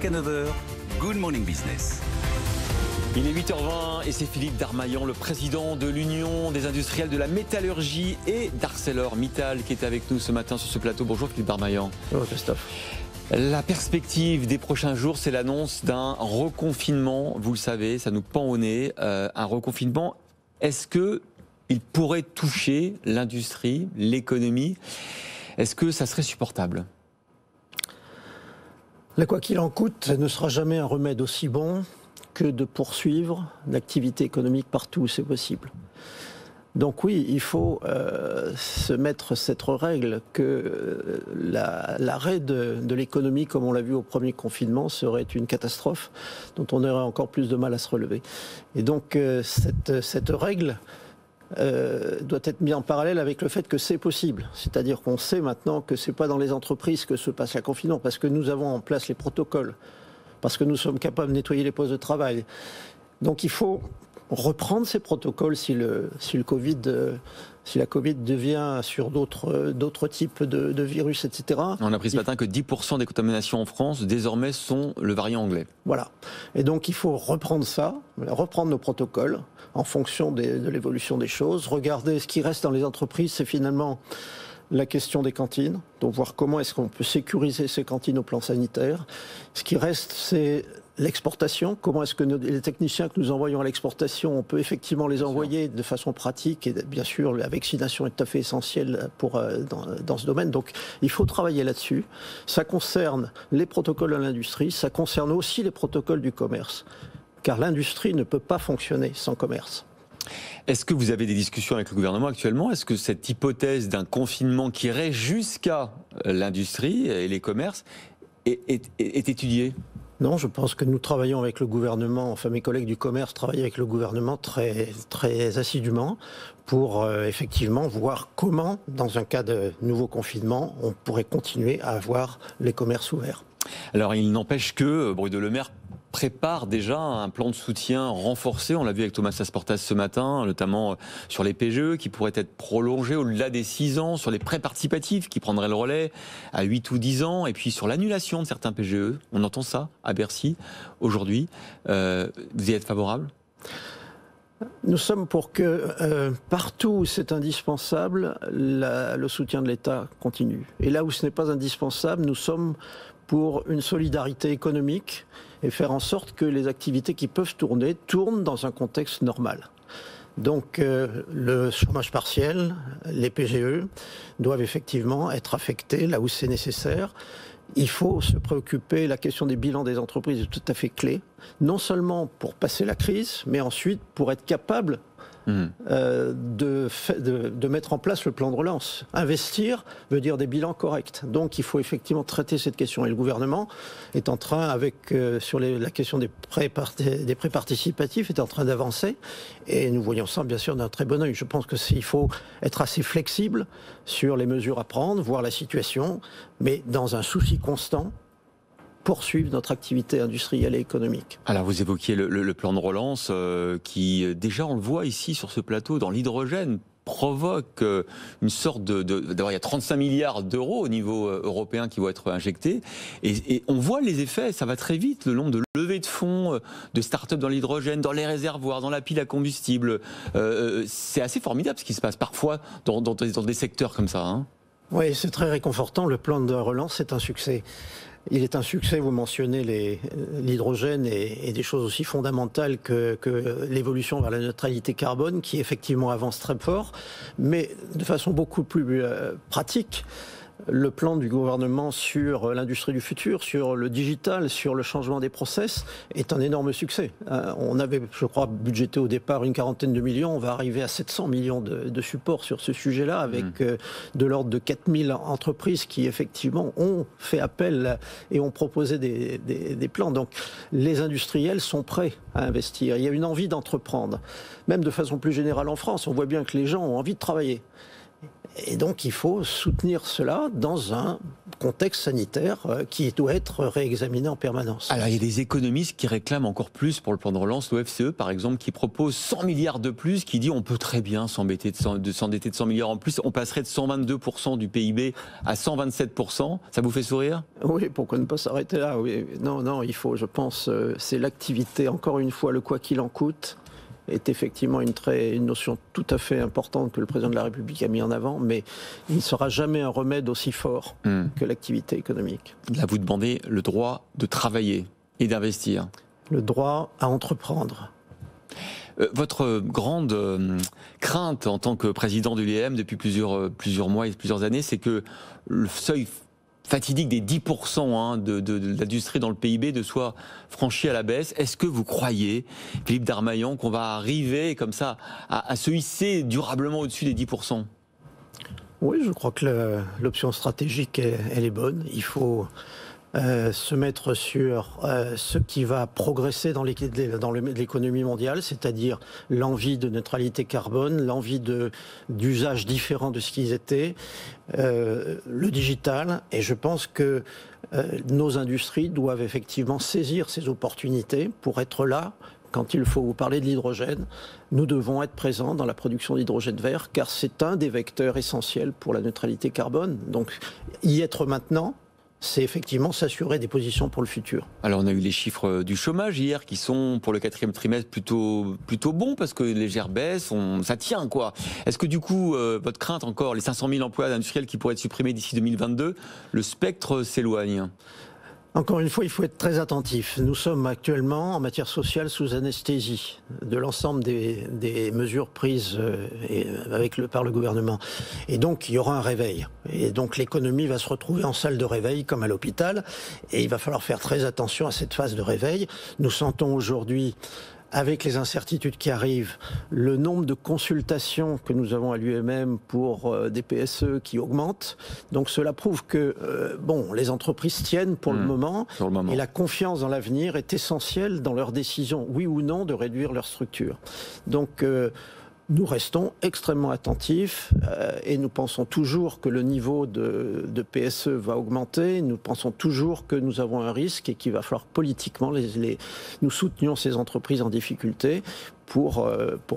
jusqu'à 9h, Good Morning Business. Il est 8h20 et c'est Philippe Darmaillan, le président de l'Union des industriels de la métallurgie et d'ArcelorMittal qui est avec nous ce matin sur ce plateau. Bonjour Philippe Darmaillan. Bonjour Christophe. La perspective des prochains jours, c'est l'annonce d'un reconfinement. Vous le savez, ça nous pend au nez. Un reconfinement, est-ce qu'il pourrait toucher l'industrie, l'économie? Est-ce que ça serait supportable? Quoi qu'il en coûte, ne sera jamais un remède aussi bon que de poursuivre l'activité économique partout où c'est possible. Donc oui, il faut se mettre cette règle que l'arrêt de l'économie, comme on l'a vu au premier confinement, serait une catastrophe dont on aurait encore plus de mal à se relever. Et donc cette règle doit être mise en parallèle avec le fait que c'est possible. C'est-à-dire qu'on sait maintenant que c'est pas dans les entreprises que se passe le confinement, parce que nous avons en place les protocoles, parce que nous sommes capables de nettoyer les postes de travail. Donc il faut reprendre ces protocoles si la Covid devient sur d'autres types de virus, etc. On a appris ce matin que 10% des contaminations en France, désormais, sont le variant anglais. Voilà. Et donc il faut reprendre ça, reprendre nos protocoles en fonction de l'évolution des choses. Regarder ce qui reste dans les entreprises, c'est finalement la question des cantines, donc voir comment est-ce qu'on peut sécuriser ces cantines au plan sanitaire. Ce qui reste, c'est l'exportation. Comment est-ce que les techniciens que nous envoyons à l'exportation, on peut effectivement les envoyer de façon pratique, et bien sûr la vaccination est tout à fait essentielle dans ce domaine. Donc il faut travailler là-dessus. Ça concerne les protocoles de l'industrie, ça concerne aussi les protocoles du commerce, car l'industrie ne peut pas fonctionner sans commerce. Est-ce que vous avez des discussions avec le gouvernement actuellement? Est-ce que cette hypothèse d'un confinement qui irait jusqu'à l'industrie et les commerces est étudiée? Non, je pense que nous travaillons avec le gouvernement, enfin mes collègues du commerce travaillent avec le gouvernement très, très assidûment pour effectivement voir comment, dans un cas de nouveau confinement, on pourrait continuer à avoir les commerces ouverts. Alors il n'empêche que Bruno Le Maire prépare déjà un plan de soutien renforcé. On l'a vu avec Thomas Asportas ce matin, notamment sur les PGE qui pourraient être prolongés au-delà des 6 ans, sur les prêts participatifs qui prendraient le relais à 8 ou 10 ans, et puis sur l'annulation de certains PGE. On entend ça à Bercy aujourd'hui. Vous y êtes favorable ? Nous sommes pour que partout où c'est indispensable, le soutien de l'État continue. Et là où ce n'est pas indispensable, nous sommes pour une solidarité économique et faire en sorte que les activités qui peuvent tourner tournent dans un contexte normal. Donc le chômage partiel, les PGE doivent effectivement être affectés là où c'est nécessaire. Il faut se préoccuper, la question des bilans des entreprises est tout à fait clé, non seulement pour passer la crise, mais ensuite pour être capable de mettre en place le plan de relance. Investir veut dire des bilans corrects. Donc il faut effectivement traiter cette question. Et le gouvernement est en train, sur la question des prêts participatifs, est en train d'avancer. Et nous voyons ça bien sûr d'un très bon œil. Je pense qu'il faut être assez flexible sur les mesures à prendre, voir la situation, mais dans un souci constant, poursuivre notre activité industrielle et économique. Alors vous évoquiez le plan de relance qui, déjà on le voit ici sur ce plateau, dans l'hydrogène, provoque une sorte d'abord il y a 35 milliards d'euros au niveau européen qui vont être injectés et on voit les effets, ça va très vite, le nombre de levées de fonds de start-up dans l'hydrogène, dans les réservoirs, dans la pile à combustible. C'est assez formidable ce qui se passe parfois dans des secteurs comme ça. Hein. Oui, c'est très réconfortant, le plan de relance est un succès. Il est un succès, vous mentionnez l'hydrogène et des choses aussi fondamentales que l'évolution vers la neutralité carbone qui effectivement avance très fort, mais de façon beaucoup plus pratique. Le plan du gouvernement sur l'industrie du futur, sur le digital, sur le changement des process est un énorme succès. On avait, je crois, budgété au départ une 40aine de millions, on va arriver à 700 millions de supports sur ce sujet-là, avec de l'ordre de 4000 entreprises qui effectivement ont fait appel et ont proposé des plans. Donc les industriels sont prêts à investir. Il y a une envie d'entreprendre. Même de façon plus générale en France, on voit bien que les gens ont envie de travailler. Et donc il faut soutenir cela dans un contexte sanitaire qui doit être réexaminé en permanence. Alors il y a des économistes qui réclament encore plus pour le plan de relance, l'OFCE par exemple, qui propose 100 milliards de plus, qui dit on peut très bien s'endetter de 100 milliards en plus, on passerait de 122% du PIB à 127%. Ça vous fait sourire? Oui, pourquoi ne pas s'arrêter là? Oui. Non, il faut, je pense, c'est l'activité, encore une fois, le quoi qu'il en coûte est effectivement une notion tout à fait importante que le président de la République a mis en avant, mais il ne sera jamais un remède aussi fort que l'activité économique. Là, vous demandez le droit de travailler et d'investir. Le droit à entreprendre. Votre grande crainte en tant que président de l'IEM depuis plusieurs mois et plusieurs années, c'est que le seuil fatidique des 10% de l'industrie dans le PIB ne soit franchi à la baisse. Est-ce que vous croyez, Philippe Darmaillan, qu'on va arriver comme ça à se hisser durablement au-dessus des 10%? Oui, je crois que l'option stratégique, elle est bonne. Il faut se mettre sur ce qui va progresser dans l'économie mondiale, c'est-à-dire l'envie de neutralité carbone, l'envie d'usages différents de ce qu'ils étaient, le digital, et je pense que nos industries doivent effectivement saisir ces opportunités pour être là. Quand il faut vous parler de l'hydrogène, nous devons être présents dans la production d'hydrogène vert, car c'est un des vecteurs essentiels pour la neutralité carbone. Donc y être maintenant, c'est effectivement s'assurer des positions pour le futur. Alors on a eu les chiffres du chômage hier qui sont pour le 4e trimestre plutôt bons parce que légère baisse, ça tient quoi. Est-ce que du coup, votre crainte encore, les 500 000 emplois industriels qui pourraient être supprimés d'ici 2022, le spectre s'éloigne? Encore une fois, il faut être très attentif. Nous sommes actuellement en matière sociale sous anesthésie de l'ensemble des mesures prises par le gouvernement. Et donc, il y aura un réveil. Et donc, l'économie va se retrouver en salle de réveil comme à l'hôpital. Et il va falloir faire très attention à cette phase de réveil. Nous sentons aujourd'hui, avec les incertitudes qui arrivent, le nombre de consultations que nous avons à l'UMM pour des PSE qui augmente. Donc cela prouve que les entreprises tiennent pour le moment, et la confiance dans l'avenir est essentielle dans leur décision, oui ou non, de réduire leur structure. Donc nous restons extrêmement attentifs et nous pensons toujours que le niveau de PSE va augmenter. Nous pensons toujours que nous avons un risque et qu'il va falloir politiquement nous soutenions ces entreprises en difficulté pour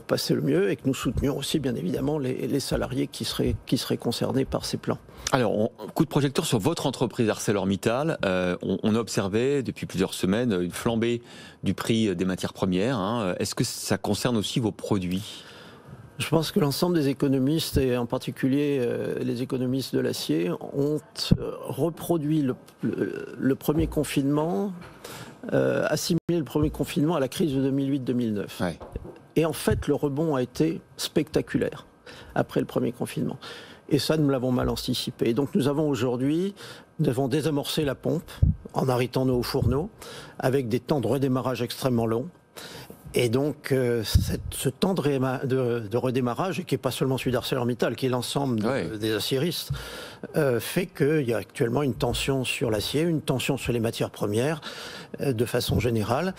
passer le mieux, et que nous soutenions aussi bien évidemment les salariés qui seraient concernés par ces plans. Alors, coup de projecteur sur votre entreprise ArcelorMittal. On a observé depuis plusieurs semaines une flambée du prix des matières premières. Est-ce que ça concerne aussi vos produits ? Je pense que l'ensemble des économistes, et en particulier les économistes de l'acier, ont reproduit le premier confinement, assimilé le premier confinement à la crise de 2008-2009. Ouais. Et en fait, le rebond a été spectaculaire après le premier confinement. Et ça, nous l'avons mal anticipé. Et donc nous avons désamorcé la pompe en arrêtant nos hauts fourneaux, avec des temps de redémarrage extrêmement longs. Et donc, ce temps de redémarrage, et qui n'est pas seulement celui d'ArcelorMittal, qui est l'ensemble des aciéristes, fait qu'il y a actuellement une tension sur l'acier, une tension sur les matières premières, de façon générale,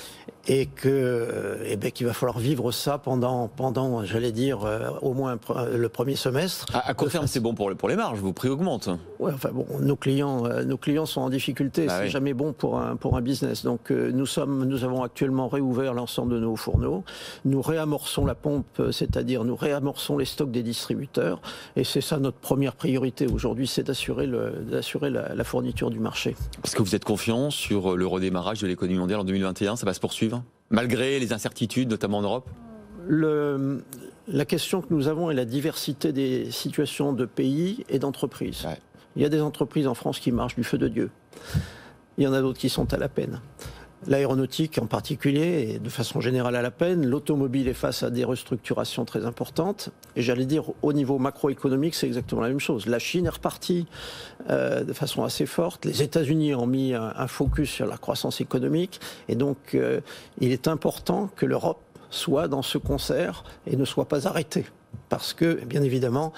et qu'il va falloir vivre ça pendant j'allais dire, au moins le premier semestre. À court terme, c'est bon pour les marges, vos prix augmentent. Ouais, enfin bon, nos clients sont en difficulté, c'est jamais bon pour un business. Donc nous avons actuellement réouvert l'ensemble de nos fourneaux. Nous réamorçons la pompe, c'est-à-dire nous réamorçons les stocks des distributeurs, et c'est ça notre première priorité aujourd'hui, c'est d'assurer la fourniture du marché. Est-ce que vous êtes confiant sur le redémarrage de l'économie mondiale en 2021? Ça va se poursuivre, malgré les incertitudes, notamment en Europe? La question que nous avons est la diversité des situations de pays et d'entreprises. Ouais. Il y a des entreprises en France qui marchent du feu de Dieu. Il y en a d'autres qui sont à la peine. L'aéronautique en particulier est de façon générale à la peine. L'automobile est face à des restructurations très importantes. Et j'allais dire, au niveau macroéconomique, c'est exactement la même chose. La Chine est repartie de façon assez forte. Les États-Unis ont mis un focus sur la croissance économique. Et donc, il est important que l'Europe soit dans ce concert et ne soit pas arrêtée. Parce que, bien évidemment,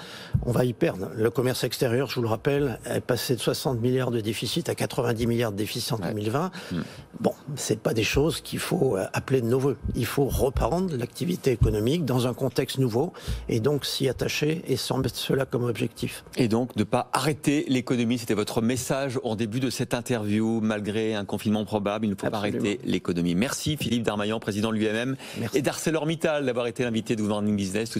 on va y perdre. Le commerce extérieur, je vous le rappelle, est passé de 60 milliards de déficit à 90 milliards de déficit en 2020. Bon, c'est pas des choses qu'il faut appeler de nos voeux. Il faut reprendre l'activité économique dans un contexte nouveau et donc s'y attacher et s'en mettre cela comme objectif. Et donc, ne pas arrêter l'économie, c'était votre message en début de cette interview. Malgré un confinement probable, il ne faut pas arrêter l'économie. Merci Philippe Darmaillan, président de l'UMM et d'ArcelorMittal, d'avoir été l'invité de Good Morning Business.